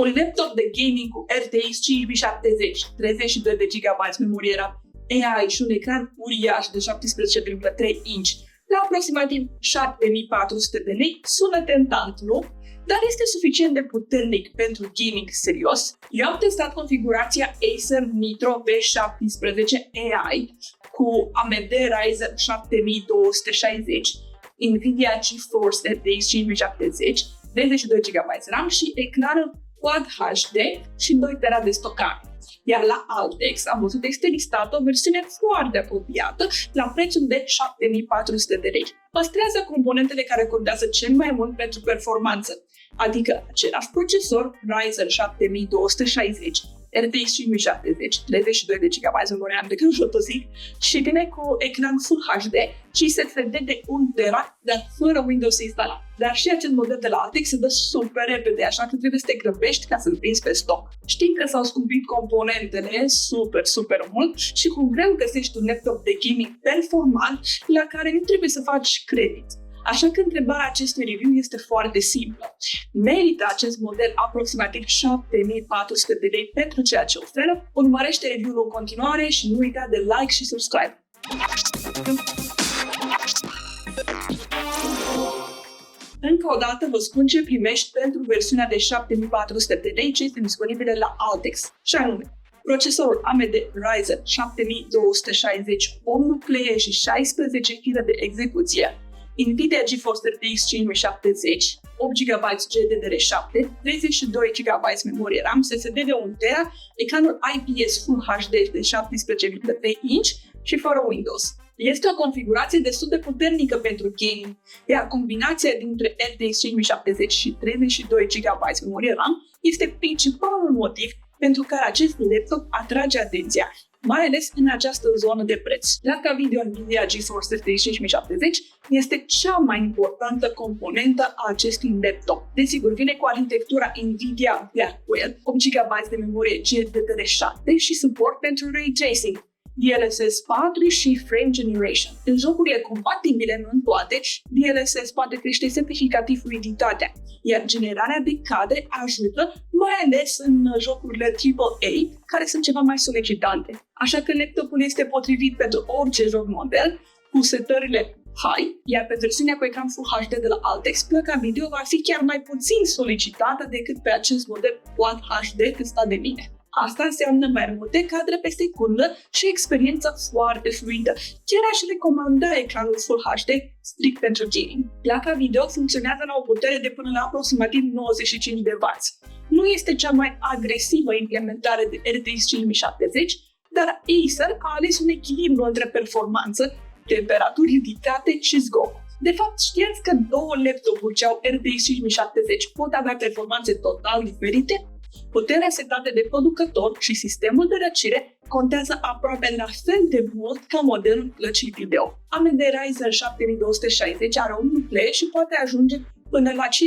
Un laptop de gaming cu RTX 5070, 32 de GB memorie RAM, AI și un ecran uriaș de 17,3 inch la aproximativ 7400 de lei sună tentant, nu? Dar este suficient de puternic pentru gaming serios. Eu am testat configurația Acer Nitro V17 AI cu AMD Ryzen 7260, Nvidia GeForce RTX 5070, 32 GB RAM și ecran Quad HD și 2 TB de stocare. Iar la Altex am văzut este listată o versiune foarte apropiată la prețul de 7400 de lei. Păstrează componentele care contează cel mai mult pentru performanță, adică același procesor Ryzen 7260, RTX 5070, 32 de GB memorie RAM de când o zic, și vine cu ecran Full HD și SSD de 1 TB, dar fără Windows instalat. Dar și acest model de la Altex se dă super repede, așa că trebuie să te grăbești ca să-l prinzi pe stoc. Știi că s-au scumpit componentele super mult și cu greu găsești un laptop de gaming performant la care nu trebuie să faci credit. Așa că întrebarea acestui review este foarte simplă. Merită acest model aproximativ 7400 de lei pentru ceea ce oferă? Urmărește review-ul în continuare și nu uita de like și subscribe. Încă o dată vă spun ce primești pentru versiunea de 7400 de lei ce este disponibilă la Altex, și anume procesorul AMD Ryzen 7260, 8 nuclee și 16 GB de execuție, Nvidia GeForce RTX 5070, 8 GB GDDR7, 32 GB memorie RAM, SSD de 1 TB, ecranul IPS Full HD de 17,3 inch și fără Windows. Este o configurație destul de puternică pentru gaming, iar combinația dintre RTX 5070 și 32 GB memorie RAM este principalul motiv pentru care acest laptop atrage atenția, mai ales în această zonă de preț. Placa video Nvidia GeForce RTX 5070 este cea mai importantă componentă a acestui laptop. Desigur, vine cu arhitectura Nvidia Blackwell, 8 GB de memorie GDDR7 și suport pentru Ray Tracing, DLSS 4 și Frame Generation. În jocurile compatibile, nu în toate, DLSS poate crește semnificativ fluiditatea, iar generarea de cadre ajută, mai ales în jocurile AAA, care sunt ceva mai solicitante. Așa că laptopul este potrivit pentru orice joc model, cu setările high, iar pe versiunea cu ecran Full HD de la Altex, placa video va fi chiar mai puțin solicitată decât pe acest model Quad HD testat de mine. Asta înseamnă mai multe cadre pe secundă și experiență foarte fluidă. Chiar aș recomanda ecranul Full HD strict pentru gaming. Placa video funcționează la o putere de până la aproximativ 95 de W. Nu este cea mai agresivă implementare de RTX 5070, dar Acer a ales un echilibru între performanță, temperaturi ridicate și zgomot. De fapt, știați că două laptopuri ce au RTX 5070 pot avea performanțe total diferite? Puterea setată de producător și sistemul de răcire contează aproape la fel de mult ca modelul plăcii video. AMD Ryzen 7260 are un nuclee și poate ajunge până la 5,1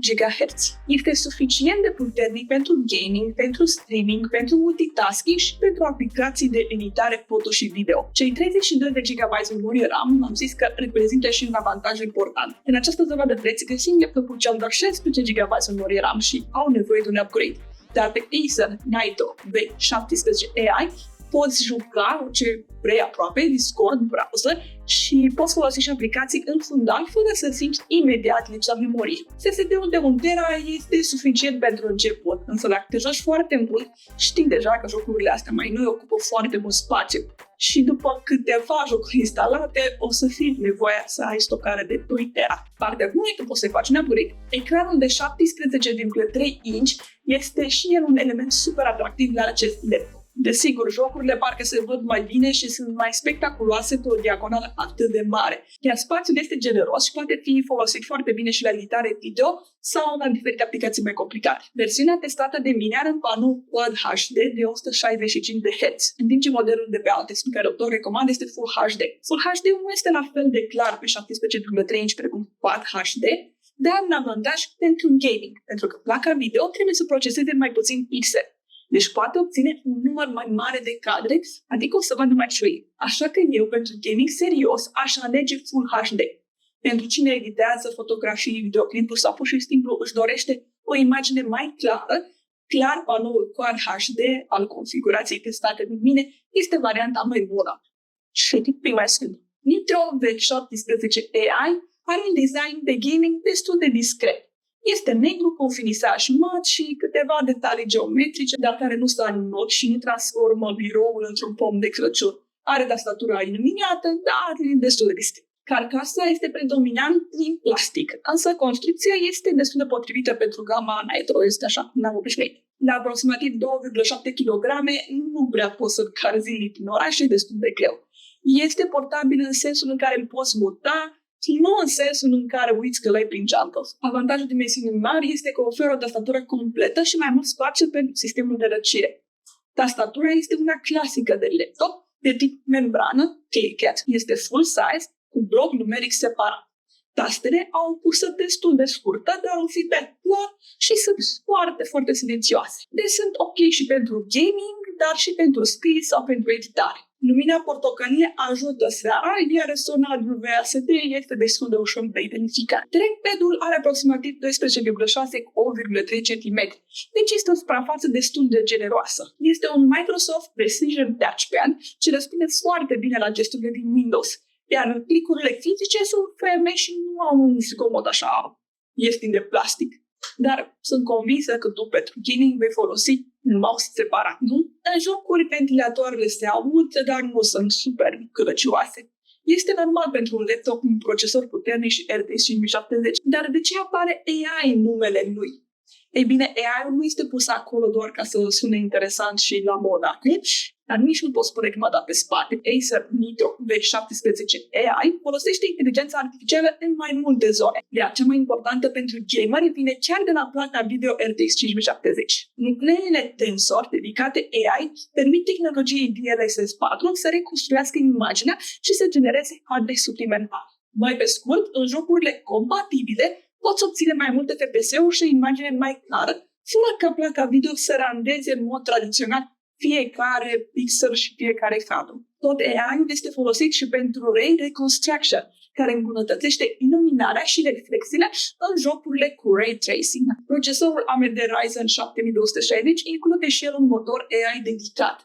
GHz. Este suficient de puternic pentru gaming, pentru streaming, pentru multitasking și pentru aplicații de editare foto și video. Cei 32 de GB memorie RAM, am zis că reprezintă și un avantaj important. În această zonă de preț găsim laptopuri ce au doar 16 GB memorie RAM și au nevoie de un upgrade. Dar pe Acer Nitro V17 AI poți juca ce vrei aproape, Discord, browser, și poți folosi și aplicații în fundal fără să simți imediat lipsa memoriei. SSD-ul de 1 TB este suficient pentru început, însă dacă te joci foarte mult, știi deja că jocurile astea mai noi ocupă foarte mult spațiu. Și după câteva jocuri instalate, o să fie nevoia să ai stocare de 2 TB. Partea bună e că poți să-i faci un upgrade. Ecranul de 17,3 inch este și el un element super atractiv la acest laptop. Desigur, jocurile parcă se văd mai bine și sunt mai spectaculoase pe o diagonală atât de mare, iar spațiul este generos și poate fi folosit foarte bine și la editare video sau la diferite aplicații mai complicate. Versiunea testată de mine are un panou Quad HD de 165 de Hz, în timp ce modelul de pe Altex pe care o tot recomand este Full HD. Full HD nu este la fel de clar pe 17,3 inch precum Quad HD, dar un avantaj pentru gaming, pentru că placa video trebuie să proceseze mai puțin pixel. Deci poate obține un număr mai mare de cadre, adică o să vadă mai fluid. Așa că eu, pentru gaming serios, aș alege Full HD. Pentru cine editează fotografii, videoclipuri sau pur și simplu își dorește o imagine mai clară, clar panoul Quad HD al configurației testate de mine este varianta mai bună. Și pe mai scurt, Nitro V17 AI are un design de gaming destul de discret. Este negru cu un finisaj mat și câteva detalii geometrice, dar care nu stă în not și nu transformă biroul într-un pom de Crăciun. Are tastatura iluminată, dar e destul de discret. Carcasa este predominant din plastic, însă construcția este destul de potrivită pentru gama Nitro, este așa, n-am obișnuit. La aproximativ 2,7 kg nu prea poți să-l cari zilnic în oraș, e destul de greu. Este portabil în sensul în care îl poți muta, nu în sensul în care uiți că l-ai prin geantă. Avantajul dimensiunii mari este că oferă o tastatură completă și mai mult spațiu pentru sistemul de răcire. Tastatura este una clasică de laptop, de tip membrană, clicket. Este full size, cu bloc numeric separat. Tastele au o pusă destul de scurtă, dar un feedback clar și sunt foarte, foarte silențioase. Deci sunt ok și pentru gaming, dar și pentru scris sau pentru editare. Lumina portocălie ajută seara, iar sonajul VSD este destul de ușor de identificat. Trackpad-ul are aproximativ 12,6 cu 8,3 cm, deci este o suprafață destul de generoasă. Este un Microsoft Precision Touchpad ce răspunde foarte bine la gesturile din Windows, iar clicurile fizice sunt ferme și nu au un zgomot așa ieftin de plastic. Dar sunt convinsă că tu pentru gaming vei folosi un mouse separat, nu? În jocuri ventilatoarele se aud, dar nu sunt super călăcioase. Este normal pentru un laptop cu un procesor puternic și RTX 5070, dar de ce apare AI în numele lui? Ei bine, AI-ul nu este pus acolo doar ca să sune interesant și la moda, dar nici nu pot spune că m-a dat pe spate. Acer Nitro V17 AI folosește inteligența artificială în mai multe zone. Iar cea mai importantă pentru gameri vine chiar de la placa video RTX 5070. Nucleele Tensor dedicate AI permit tehnologiei DLSS 4 să reconstruiască imaginea și să genereze hardware suplimentar. Mai pe scurt, în jocurile compatibile poți obține mai multe FPS-uri și o imagine mai clară, fără ca placa video să randeze în mod tradițional fiecare pixel și fiecare cadru. Tot AI-ul este folosit și pentru Ray Reconstruction, care îmbunătățește iluminarea și reflexiile în jocurile cu Ray Tracing. Procesorul AMD Ryzen 7260 include și el un motor AI dedicat.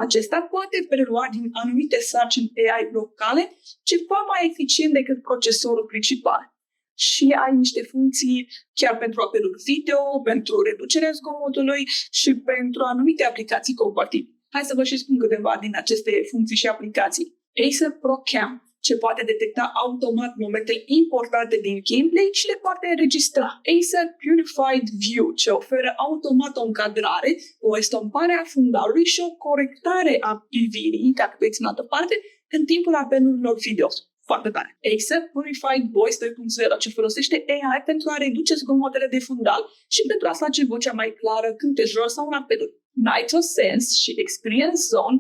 Acesta poate prelua din anumite sarcini AI locale ceva mai eficient decât procesorul principal. Și ai niște funcții chiar pentru apeluri video, pentru reducerea zgomotului și pentru anumite aplicații compatibile. Hai să vă și spun câteva din aceste funcții și aplicații. Acer Pro Cam, ce poate detecta automat momentele importante din gameplay și le poate înregistra. Acer Purified View, ce oferă automat o încadrare, o estompare a fundalului și o corectare a privirii, dacă veți în altă parte, în timpul apelurilor video. Foarte tare. Acer Purified Voice 2.0, ce folosește AI pentru a reduce zgomotele de fundal și pentru a face vocea mai clară când te joci sau în apeluri. NitroSense și Experience Zone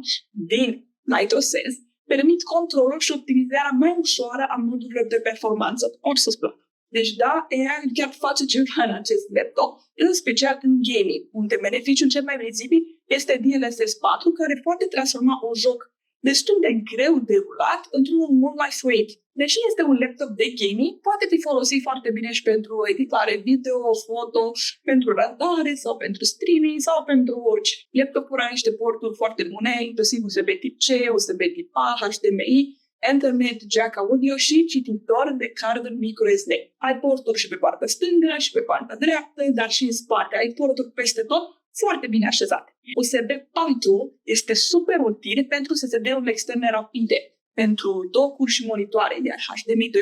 din NitroSense permit controlul și optimizarea mai ușoară a modurilor de performanță. Ori să spun. Deci da, AI chiar face ceva în acest laptop, în special în gaming, unde beneficiul cel mai vizibil este DLSS 4, care poate transforma un joc destul de greu de rulat într-un mult mai fluid. Deși este un laptop de gaming, poate fi folosit foarte bine și pentru editare video, foto, pentru randare sau pentru streaming sau pentru orice. Laptopul are niște porturi foarte bune, inclusiv USB tip C, USB tip A, HDMI, Ethernet, jack audio și cititor de carduri microSD. Ai porturi și pe partea stângă și pe partea dreaptă, dar și în spate. Ai porturi peste tot, foarte bine așezate. USB 4 este super util pentru SSD-urile externe rapide, pentru docuri și monitoare, iar HDMI 2.1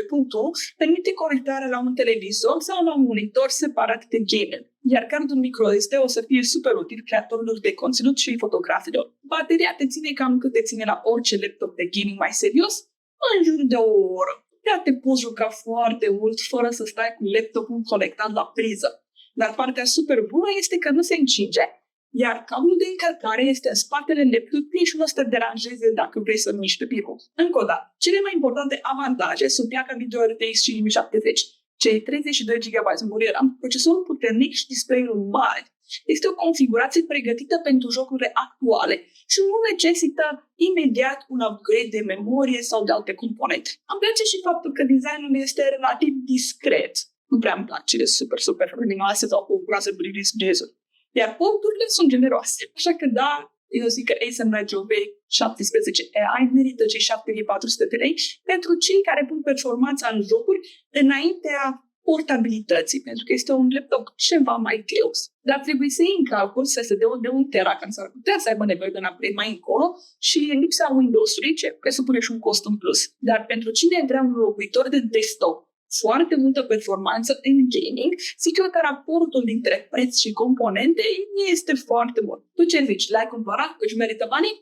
permite conectarea la un televizor sau la un monitor separat de gamer, iar cardul microSD o să fie super util creatorilor de conținut și fotografilor. Bateria te ține cam cât te ține la orice laptop de gaming mai serios, în jur de o oră. Dar te poți juca foarte mult fără să stai cu laptopul conectat la priză. Dar partea super bună este că nu se încinge, iar cablul de încărcare este în spatele laptopului și nu o să te deranjeze dacă vrei să miști pe birou. Încă o dată, cele mai importante avantaje sunt placa video RTX 5070, cei 32 GB memorie RAM, procesorul puternic și display-ul mare. Este o configurație pregătită pentru jocurile actuale și nu necesită imediat un upgrade de memorie sau de alte componente. Îmi place și faptul că designul este relativ discret. Nu prea îmi plac cele super luminoase sau cu groase brilliant. Iar porturile sunt generoase. Așa că da, eu zic că Acer Nitro V17 AI merită cei 7400 de lei pentru cei care pun performanța în jocuri înaintea portabilității, pentru că este un laptop ceva mai greu. Dar trebuie să iei în calcul SSD-ul de 1 tera, când s-ar putea să aibă nevoie de un upgrade mai încolo și în lipsa Windows-ului, ce presupune și un cost în plus. Dar pentru cine vrea un locuitor de desktop, foarte multă performanță în gaming, zic eu că raportul dintre preț și componente este foarte bun. Tu ce zici? L-ai cumpărat? Își merită banii?